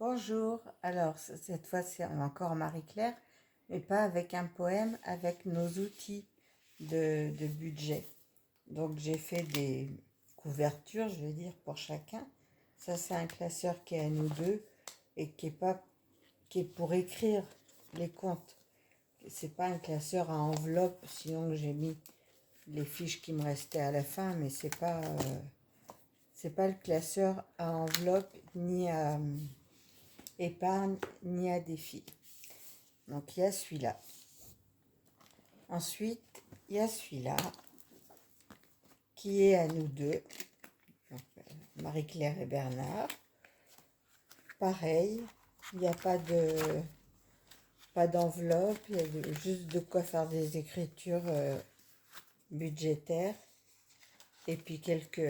Bonjour, alors cette fois c'est encore Marie-Claire, mais pas avec un poème, avec nos outils de budget. Donc j'ai fait des couvertures, je vais dire, pour chacun. Ça c'est un classeur qui est à nous deux et qui est pour écrire les comptes. C'est pas un classeur à enveloppe, sinon j'ai mis les fiches qui me restaient à la fin, mais c'est pas le classeur à enveloppe ni à épargne ni à défi. Donc il y a celui-là. Ensuite, il y a celui-là qui est à nous deux. Donc, Marie-Claire et Bernard. Pareil, il n'y a pas d'enveloppe, il y a juste de quoi faire des écritures budgétaires et puis quelques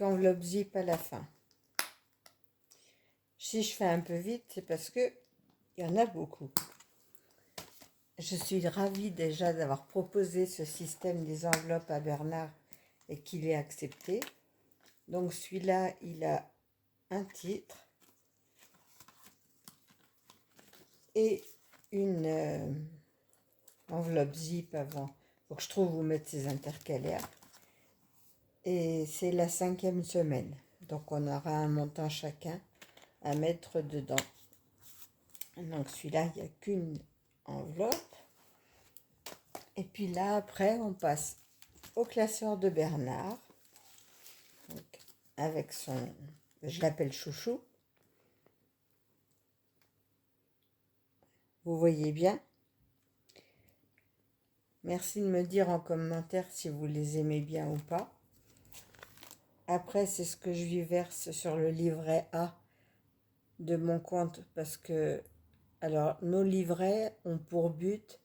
enveloppes zip à la fin. Si je fais un peu vite, c'est parce que il y en a beaucoup. Je suis ravie déjà d'avoir proposé ce système des enveloppes à Bernard et qu'il ait accepté. Donc celui-là, il a un titre et une enveloppe zip avant. Faut que je trouve où mettre ces intercalaires. Et c'est la 5e semaine. Donc on aura un montant chacun à mettre dedans. Donc celui-là, il n'y a qu'une enveloppe. Et puis là, après, on passe au classeur de Bernard. Donc, avec son... Je l'appelle chouchou. Vous voyez bien. Merci de me dire en commentaire si vous les aimez bien ou pas. Après, c'est ce que je lui verse sur le livret A de mon compte parce que, alors, nos livrets ont pour but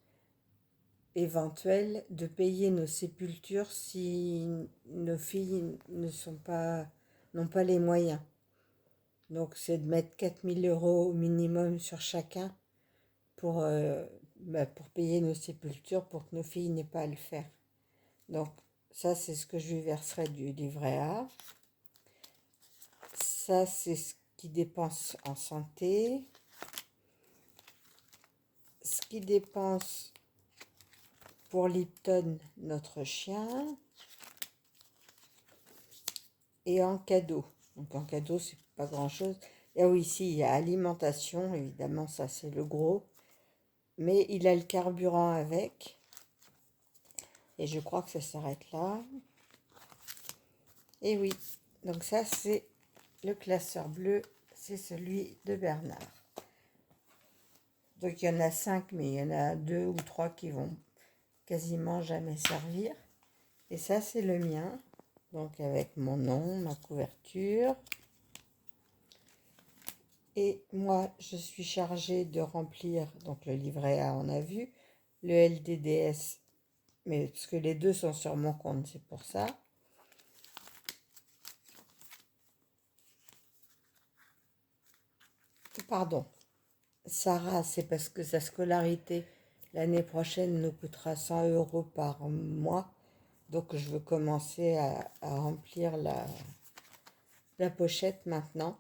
éventuel de payer nos sépultures si nos filles n'ont pas les moyens. Donc, c'est de mettre 4000 € au minimum sur chacun pour payer nos sépultures pour que nos filles n'aient pas à le faire. Donc, ça, c'est ce que je lui verserai du livret A. Ça, c'est ce qui dépense en santé. Ce qui dépense pour Lipton, notre chien. Et en cadeau. Donc, en cadeau, c'est pas grand-chose. Et oui, ici, il y a alimentation. Évidemment, ça, c'est le gros. Mais il a le carburant avec. Et je crois que ça s'arrête là. Et oui, donc ça, c'est le classeur bleu. C'est celui de Bernard. Donc il y en a 5, mais il y en a 2 ou 3 qui vont quasiment jamais servir. Et ça, c'est le mien. Donc avec mon nom, ma couverture. Et moi, je suis chargée de remplir, donc le livret A, on a vu, le LDDS, mais parce que les deux sont sur mon compte, c'est pour ça. Pardon. Sarah, c'est parce que sa scolarité l'année prochaine nous coûtera 100 € par mois. Donc je veux commencer à remplir la pochette maintenant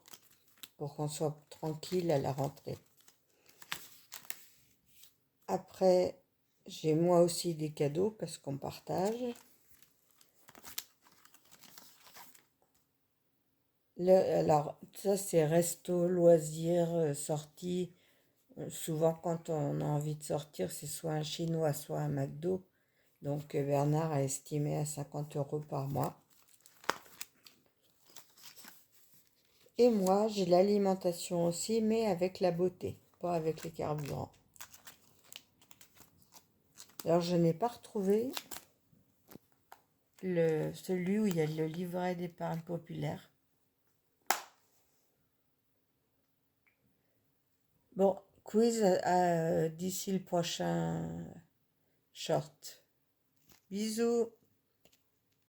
pour qu'on soit tranquille à la rentrée. Après, j'ai moi aussi des cadeaux parce qu'on partage. Alors, ça c'est resto, loisirs, sorties. Souvent, quand on a envie de sortir, c'est soit un chinois, soit un McDo. Donc, Bernard a estimé à 50 € par mois. Et moi, j'ai l'alimentation aussi, mais avec la beauté, pas avec les carburants. Alors, je n'ai pas retrouvé celui où il y a le livret d'épargne populaire. Bon, quiz d'ici le prochain short. Bisous.